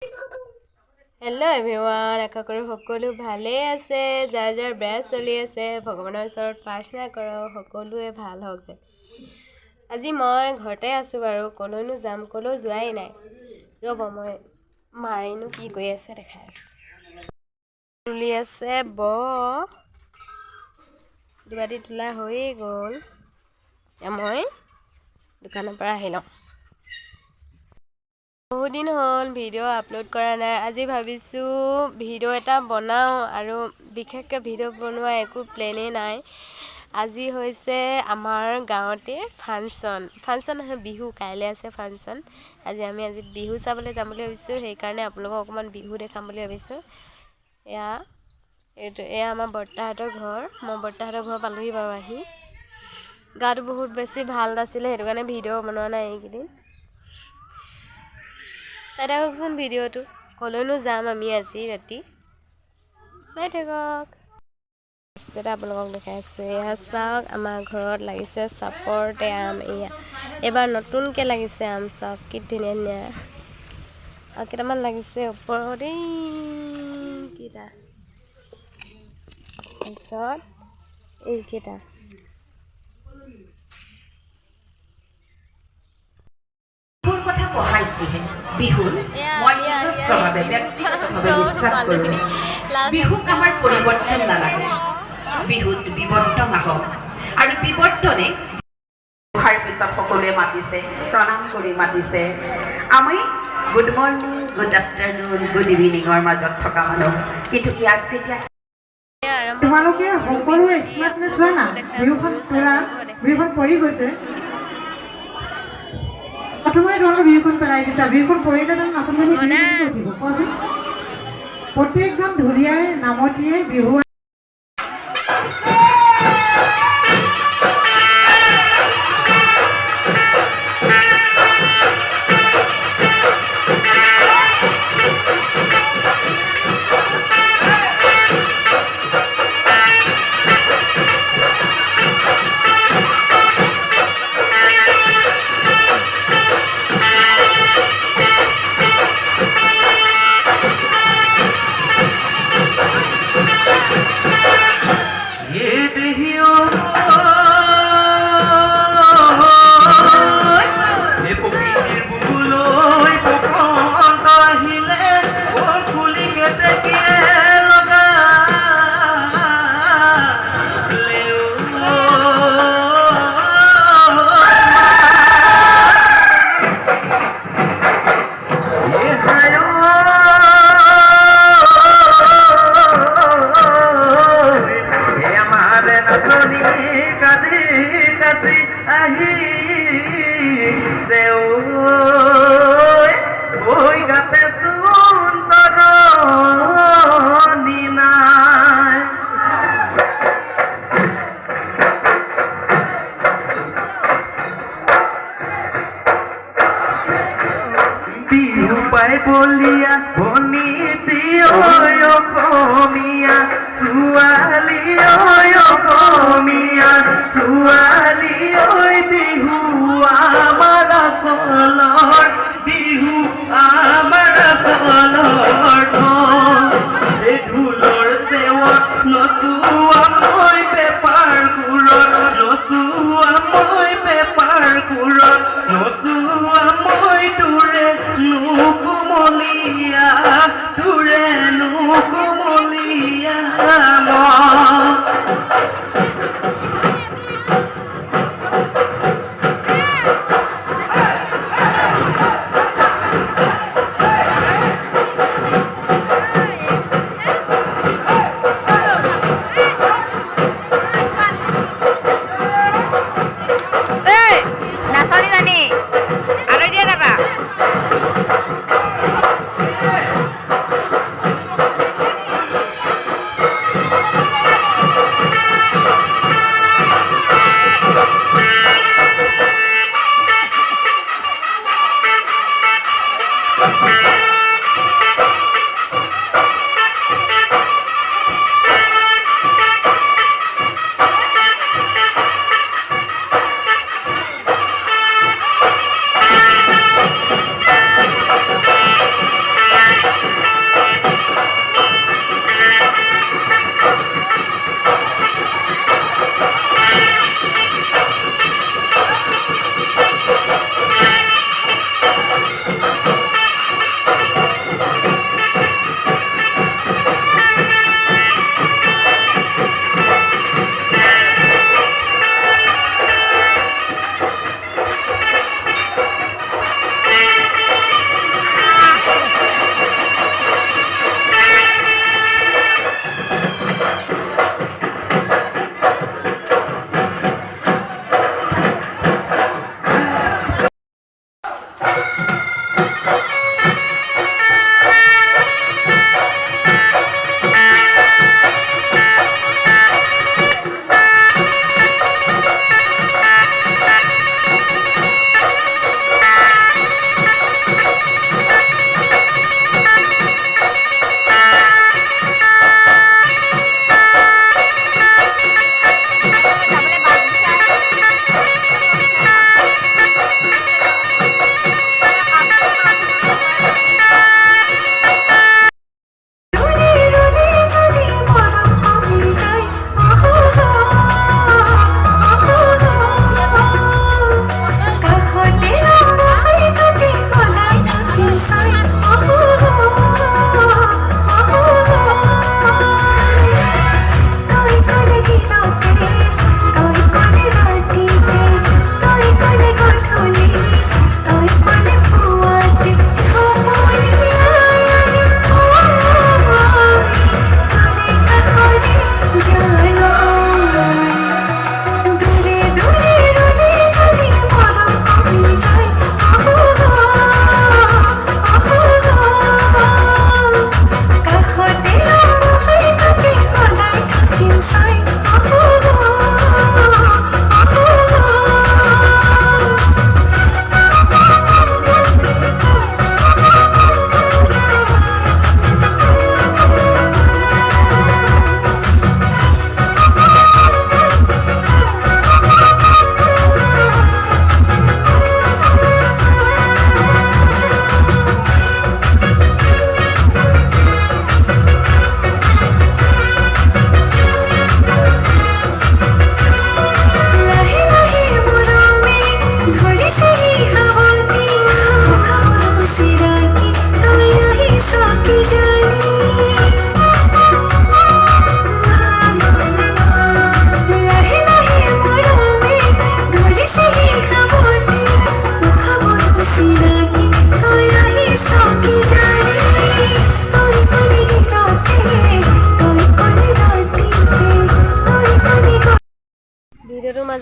Hello' everyone, আশা কৰোঁ সকলো ভালেই আছে। যাৰ যাৰ বেয়া চলি আছে ভগৱানৰ ওচৰত প্ৰাৰ্থনা কৰক সকলোৱে ভাল হওক যে। আজি মই ঘৰতে আছোঁ বাৰু, ক'লৈনো যাম, ক'লৈও যোৱাই নাই। ৰ'ব, মই মায়েনো কি কৰি আছে দেখাই আছোঁ। তুলি আছে দুবাতি তোলা হৈয়ে গ'ল। মই দোকানৰ পৰা আহি লওঁ। বহুত দিন হ'ল ভিডিঅ' আপলোড কৰা নাই। আজি ভাবিছোঁ ভিডিঅ' এটা বনাওঁ, আৰু বিশেষকৈ ভিডিঅ' বনোৱা একো প্লেনেই নাই। আজি হৈছে আমাৰ গাঁৱতে ফাংচন নহয়, বিহু। কাইলৈ আছে ফাংচন। আজি বিহু চাবলৈ যাম বুলি ভাবিছোঁ, সেইকাৰণে আপোনালোকক অকণমান বিহু দেখাম বুলি ভাবিছোঁ। এয়া আমাৰ বৰ্তাহঁতৰ ঘৰ। মই বৰ্তাহঁতৰ ঘৰ পালোহি বাৰু আহি। গাটো বহুত বেছি ভাল নাছিলে, সেইটো কাৰণে ভিডিঅ' বনোৱা নাই এইকেইদিন। চাই থাককচোন ভিডিঅ'টো, ক'লৈনো যাম আমি আজি ৰাতি। চাই থাকক। এটা আপোনালোকক দেখাই আছোঁ। এয়া চাওক, আমাৰ ঘৰত লাগিছে চাপৰতে আম। এইবাৰ নতুনকৈ লাগিছে আম, চাওক কি ধুনীয়া ধুনীয়া। আৰু কেইটামান লাগিছে ওপৰত, এইকেইটা। তাৰপিছত এইকেইটা। কথা পঢ়াইছোহে বিহুত মই নিজস্বভাৱে ব্যক্তিগতভাৱে বিশ্বাস কৰোঁ, বিহুক আমাৰ পৰিৱৰ্তন নালাগে, বিহুত বিৱৰ্তন আহক। আৰু বিৱৰ্তনে অহাৰ পিছত সকলোৱে মাতিছে, প্ৰণাম কৰি মাতিছে। আমি good morning, good afternoon, good ইভিনিঙৰ মাজত থকা মানুহ, কিন্তু ইয়াত যেতিয়া তোমালোকে সকলোৱে স্মাৰ্টনেছ হোৱা না, বিহুখন পৰি গৈছে। প্ৰথমে তোমালোকে বিহুখন পেলাই দিছা, বিহুখন পৰিলে জানো নাচনি উঠিব কোৱাচোন? প্ৰত্যেকজন ঢুলীয়াই নামতিয়ে বিহু বলিয়া বনিতি অসমীয়া ছোৱালী, অসমীয়া ছোৱালী, বিহু আমাৰ আচলৰ, বিহু আমাৰ আচলৰ। এই ঢোলৰ চেৱত নচোৱা মই পেপাৰ ঘূৰত, নচোৱা মই পেপাৰ ঘূৰত, নচোৱা মই তোৰে নুকুমলীয়া, তোৰে নুকুমলীয়া।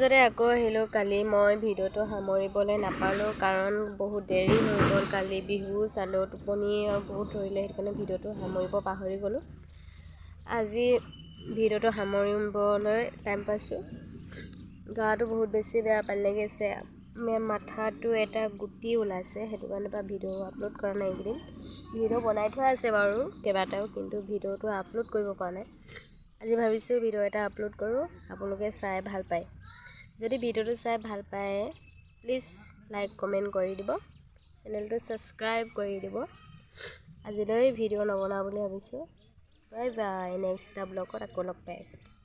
তাৰপিছতে আকৌ আহিলোঁ কালি মই ভিডিঅ'টো সামৰিবলৈ নাপালোঁ কাৰণ বহুত দেৰি হৈ গ'ল কালি বিহু চালোঁ টোপনি বহুত ধৰিলে সেইকাৰণে ভিডিঅ'টো সামৰিব পাহৰি গ'লোঁ আজি ভিডিঅ'টো সামৰিবলৈ টাইম পাইছোঁ গাটো বহুত বেছি বেয়া পানী লাগি আছে মাথাটো এটা গুটি ওলাইছে সেইটো কাৰণে পৰা ভিডিঅ' আপলোড কৰা নাই এইকেইদিন ভিডিঅ' বনাই থোৱা আছে বাৰু কেইবাটাও কিন্তু ভিডিঅ'টো আপলোড কৰিব পৰা নাই আজি ভাবিছোঁ ভিডিঅ' এটা আপলোড কৰোঁ আপোনালোকে চাই ভাল পায় যদি ভিডিঅ'টো চাই ভাল পায় প্লিজ লাইক কমেণ্ট কৰি দিব চেনেলটো ছাবস্ক্ৰাইব কৰি দিব আজিলৈ ভিডিঅ' নবনাওঁ বুলি ভাবিছোঁ বাই বাই নেক্সট এটা ব্লগত আকৌ লগ পাই আছোঁ